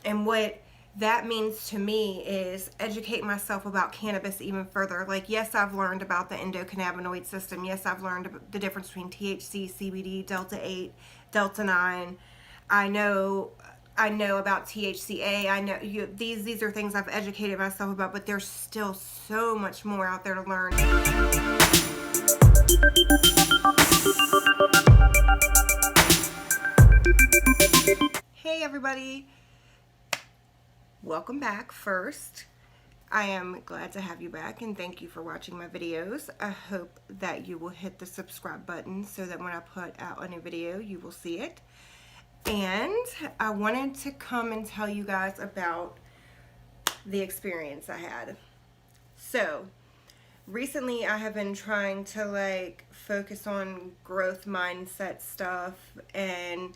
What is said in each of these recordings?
And what that means to me is educate myself about cannabis even further. Like, yes, I've learned about the endocannabinoid system. Yes, I've learned the difference between THC, CBD, Delta 8, Delta 9. I know I know about THCA. I know these are things I've educated myself about, but there's still so much more out there to learn. Hey everybody, welcome back. First, I am glad to have you back and thank you for watching my videos. I hope that you will hit the subscribe button so that when I put out a new video, you will see it. And I wanted to come and tell you guys about the experience I had. So, recently I have been trying to focus on growth mindset stuff and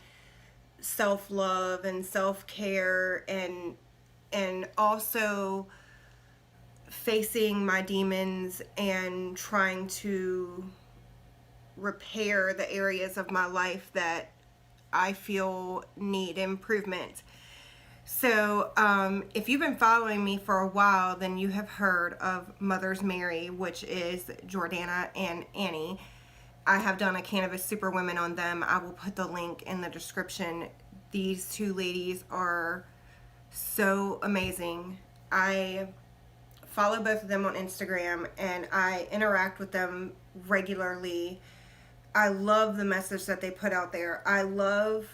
self-love and self-care and also facing my demons and trying to repair the areas of my life that I feel need improvement. So if you've been following me for a while, then you have heard of Mother's Mary, which is Jordana and Annie. I have done a Cannabis Superwomen on them. I will put the link in the description. These two ladies are so amazing. I follow both of them on Instagram and I interact with them regularly. I love the message that they put out there. I love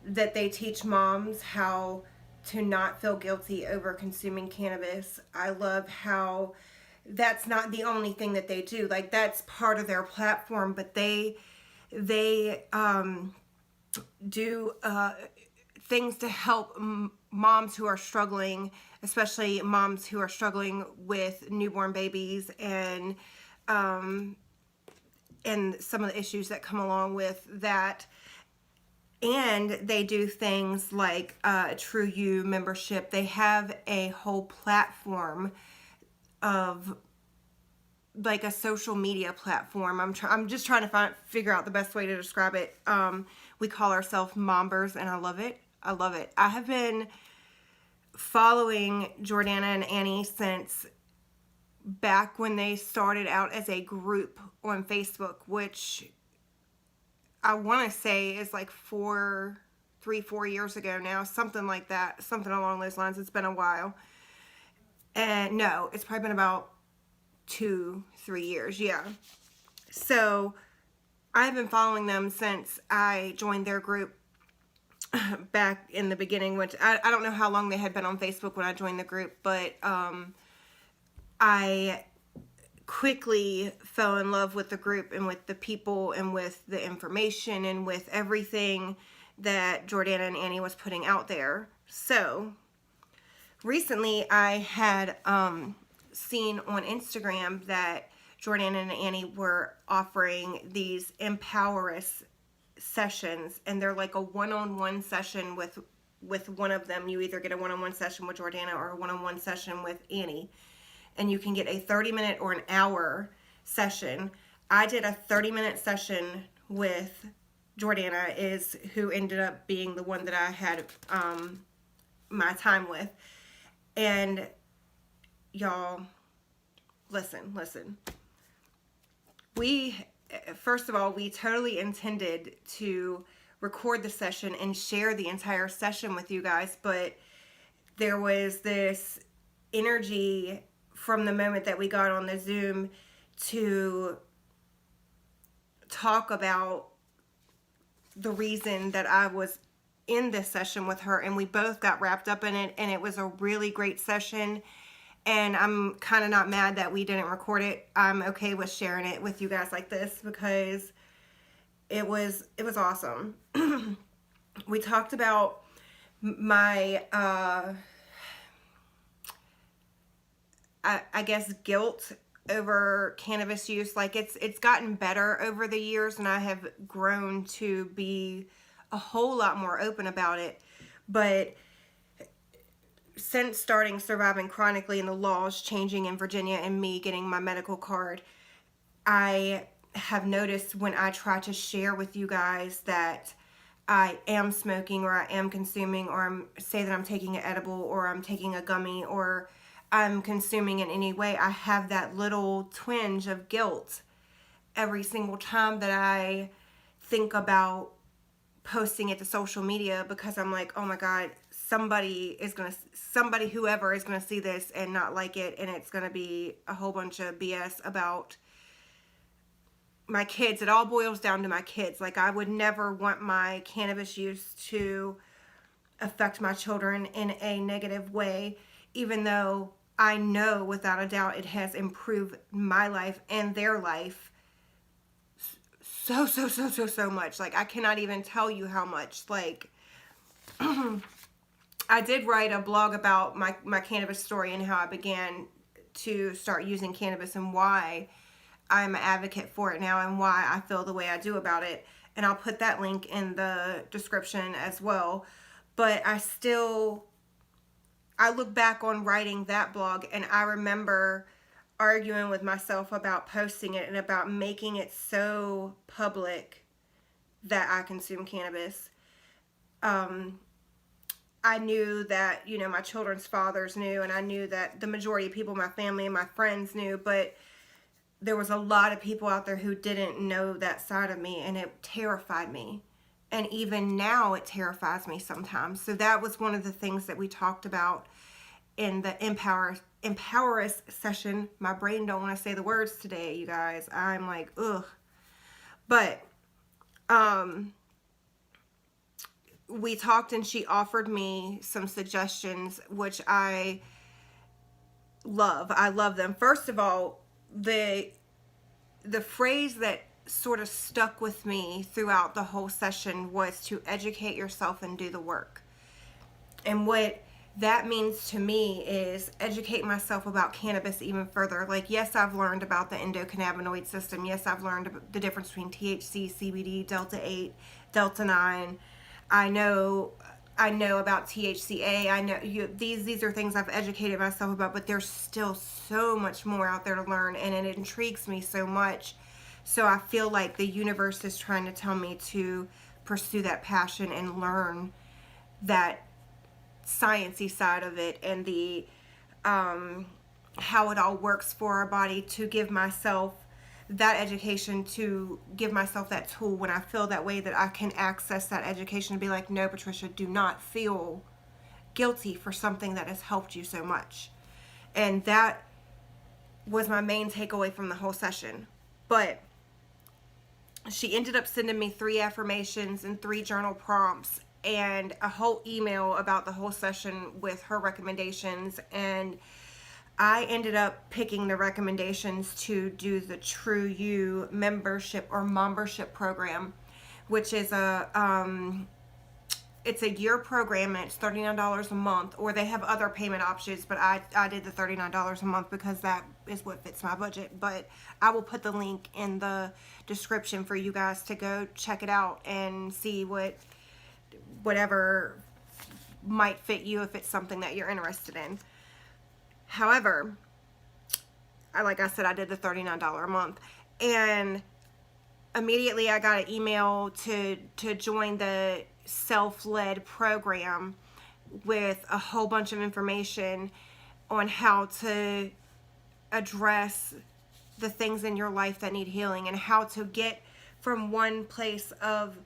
that they teach moms how to not feel guilty over consuming cannabis. I love how that's not the only thing that they do. Like, that's part of their platform, but they do things to help moms who are struggling, especially moms who are struggling with newborn babies and some of the issues that come along with that. And they do things like True You membership. They have a whole platform of like a social media platform. I'm just trying to figure out the best way to describe it. We call ourselves Mombers, and I love it. I love it. I have been following Jordana and Annie since back when they started out as a group on Facebook, which I want to say is like 4 years ago now, something like that, something along those lines. It's been a while. And no, it's probably been about 2-3 years. Yeah. So I've been following them since I joined their group back in the beginning, which I don't know how long they had been on Facebook when I joined the group, but I quickly fell in love with the group and with the people and with the information and with everything that Jordana and Annie was putting out there. So recently I had seen on Instagram that Jordana and Annie were offering these Empoweress Sessions, and they're like a one-on-one session with one of them. You either get a one-on-one session with Jordana or a one-on-one session with Annie, and you can get a 30-minute or an hour session. I did a 30-minute session with Jordana, is who ended up being the one that I had my time with. And y'all, listen. First of all, we totally intended to record the session and share the entire session with you guys, but there was this energy from the moment that we got on the Zoom to talk about the reason that I was in this session with her, and we both got wrapped up in it, and it was a really great session. And I'm kind of not mad that we didn't record it. I'm okay with sharing it with you guys like this because it was awesome. We talked about my I guess guilt over cannabis use. Like, it's gotten better over the years, and I have grown to be a whole lot more open about it. But since starting Surviving Chronically and the laws changing in Virginia and me getting my medical card, I have noticed when I try to share with you guys that I am smoking, or I am consuming, or say that I'm taking an edible, or I'm taking a gummy, or I'm consuming in any way, I have that little twinge of guilt every single time that I think about posting it to social media, because I'm like, oh my God, whoever is gonna see this and not like it, and it's gonna be a whole bunch of BS about my kids. It all boils down to my kids. Like, I would never want my cannabis use to affect my children in a negative way, even though I know without a doubt it has improved my life and their life so much. Like, I cannot even tell you how much. Like, I did write a blog about my cannabis story and how I began to start using cannabis and why I'm an advocate for it now and why I feel the way I do about it. And I'll put that link in the description as well. But I look back on writing that blog, and I remember arguing with myself about posting it and about making it so public that I consume cannabis. I knew that, my children's fathers knew, and I knew that the majority of people, my family and my friends knew, but there was a lot of people out there who didn't know that side of me, and it terrified me. And even now it terrifies me sometimes. So that was one of the things that we talked about in the Empoweress Session. My brain don't want to say the words today, you guys. I'm like, ugh. But we talked, and she offered me some suggestions, which I love. I love them. First of all, the phrase that sort of stuck with me throughout the whole session was to educate yourself and do the work. And what that means to me is educate myself about cannabis even further. Like, yes, I've learned about the endocannabinoid system. Yes, I've learned the difference between THC, CBD, Delta 8, Delta 9. I know about THCA. I know these are things I've educated myself about, but there's still so much more out there to learn, and it intrigues me so much. So I feel like the universe is trying to tell me to pursue that passion and learn that sciencey side of it, and the how it all works for our body, to give myself that education, to give myself that tool when I feel that way, that I can access that education and be like, no, Patricia, do not feel guilty for something that has helped you so much. And that was my main takeaway from the whole session. But she ended up sending me 3 affirmations and 3 journal prompts and a whole email about the whole session with her recommendations. And I ended up picking the recommendations to do the True You membership or Mombership program, which is it's a year program, and it's $39 a month, or they have other payment options, but I did the $39 a month because that is what fits my budget. But I will put the link in the description for you guys to go check it out and see whatever might fit you, if it's something that you're interested in. However, like I said, I did the $39 a month, and immediately I got an email to join the self-led program with a whole bunch of information on how to address the things in your life that need healing, and how to get from one place of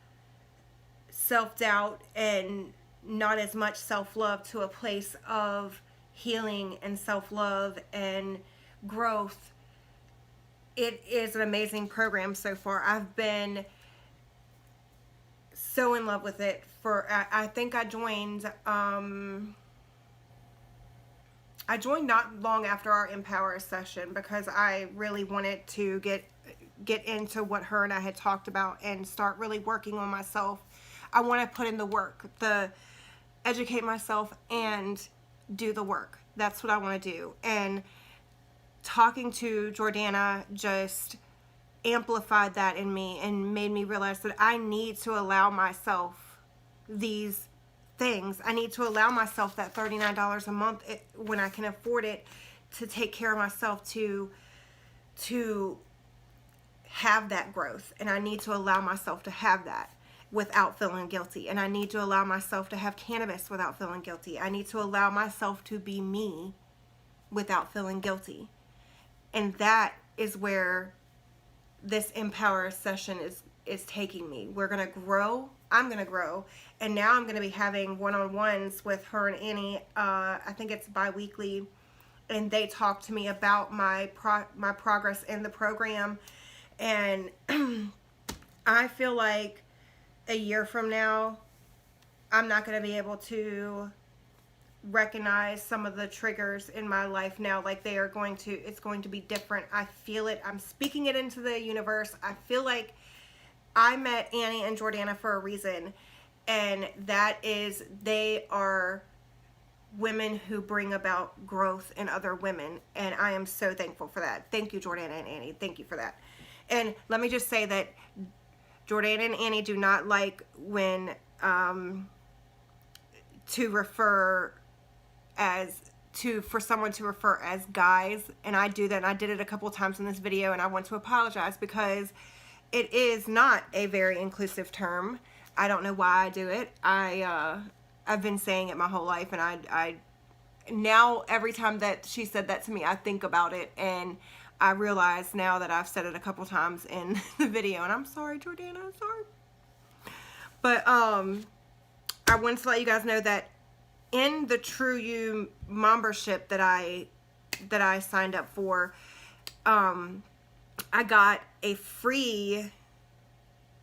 self-doubt and not as much self-love to a place of healing and self-love and growth. It is an amazing program so far. I've been so in love with it. I think I joined not long after our Empoweress session, because I really wanted to get into what her and I had talked about and start really working on myself. I want to put in the work, educate myself and do the work. That's what I want to do. And talking to Jordana just amplified that in me and made me realize that I need to allow myself these things. I need to allow myself that $39 a month when I can afford it, to take care of myself, to have that growth. And I need to allow myself to have that. without feeling guilty. And I need to allow myself to have cannabis without feeling guilty. I need to allow myself to be me without feeling guilty. And that is where this Empoweress session is taking me. We're going to grow. I'm going to grow. And now I'm going to be having one-on-ones with her and Annie. I think it's bi-weekly. And they talk to me about my progress in the program. And I feel like a year from now, I'm not going to be able to recognize some of the triggers in my life now. Like they are going to, it's going to be different. I feel it. I'm speaking it into the universe. I feel like I met Annie and Jordana for a reason. And that is, they are women who bring about growth in other women. And I am so thankful for that. Thank you, Jordana and Annie. Thank you for that. And let me just say that Jordana and Annie do not like when for someone to refer as guys, and I do that, and I did it a couple times in this video, and I want to apologize because it is not a very inclusive term. I don't know why I do it. I've been saying it my whole life, and I now every time that she said that to me, I think about it, and I realize now that I've said it a couple times in the video, and I'm sorry, Jordana, I'm sorry. But I wanted to let you guys know that in the True You Mombership that I signed up for, I got a free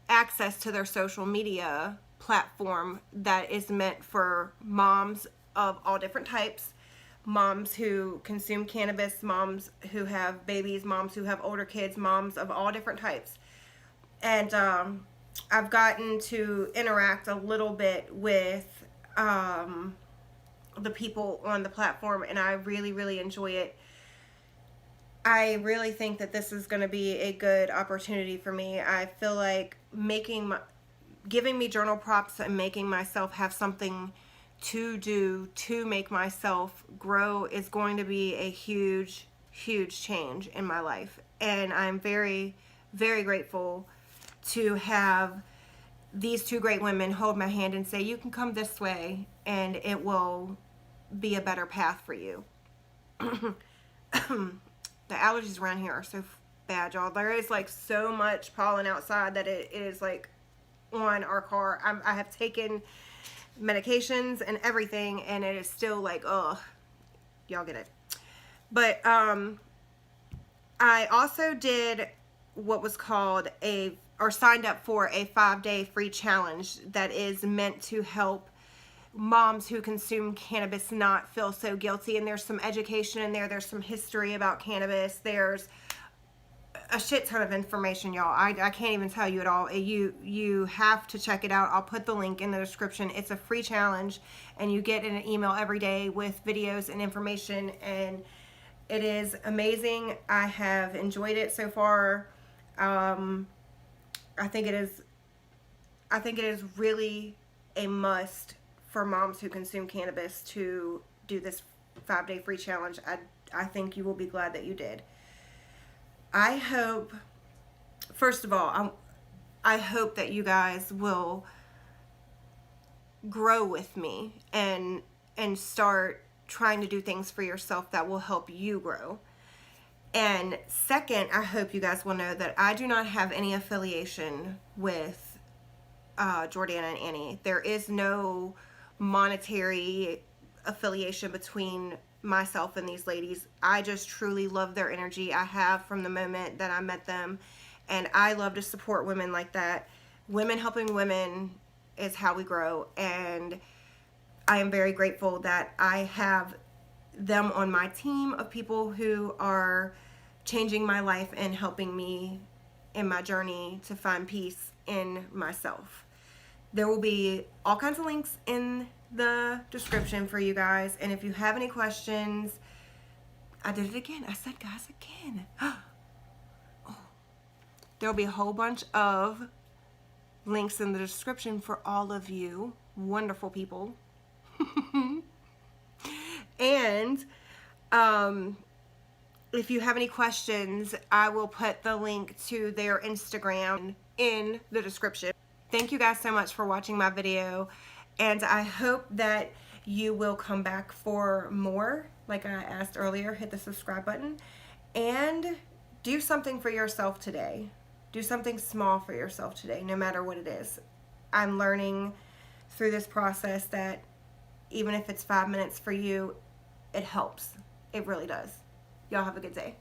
access to their social media platform that is meant for moms of all different types. Moms who consume cannabis, moms who have babies, moms who have older kids, moms of all different types. And I've gotten to interact a little bit with the people on the platform, and I really, really enjoy it. I really think that this is going to be a good opportunity for me. I feel like giving me journal prompts and making myself have something to do to make myself grow is going to be a huge, huge change in my life. And I'm very, very grateful to have these two great women hold my hand and say, you can come this way and it will be a better path for you. The allergies around here are so bad, y'all. There is like so much pollen outside that it is like on our car. I have taken medications and everything, and it is still like, oh, y'all get it. But I also did what was called signed up for a 5-day free challenge that is meant to help moms who consume cannabis not feel so guilty. And there's some education in there. There's some history about cannabis. There's a shit ton of information, y'all. I can't even tell you it all. You have to check it out. I'll put the link in the description. It's a free challenge, and you get an email every day with videos and information, and it is amazing. I have enjoyed it so far. I think it is really a must for moms who consume cannabis to do this 5-day free challenge. I think you will be glad that you did. I hope, first of all, I hope that you guys will grow with me and start trying to do things for yourself that will help you grow. And second, I hope you guys will know that I do not have any affiliation with Jordana and Annie. There is no monetary affiliation between myself and these ladies. I just truly love their energy. I have from the moment that I met them, and I love to support women like that. Women helping women is how we grow, and I am very grateful that I have them on my team of people who are changing my life and helping me in my journey to find peace in myself. There will be all kinds of links in the description for you guys, and if you have any questions, I did it again. I said guys again. Oh. There'll be a whole bunch of links in the description for all of you wonderful people. And if you have any questions, I will put the link to their Instagram in the description. thank you guys so much for watching my video, and I hope that you will come back for more. Like I asked earlier, hit the subscribe button and do something for yourself today. Do something small for yourself today, no matter what it is. I'm learning through this process that even if it's 5 minutes for you, it helps. It really does. Y'all have a good day.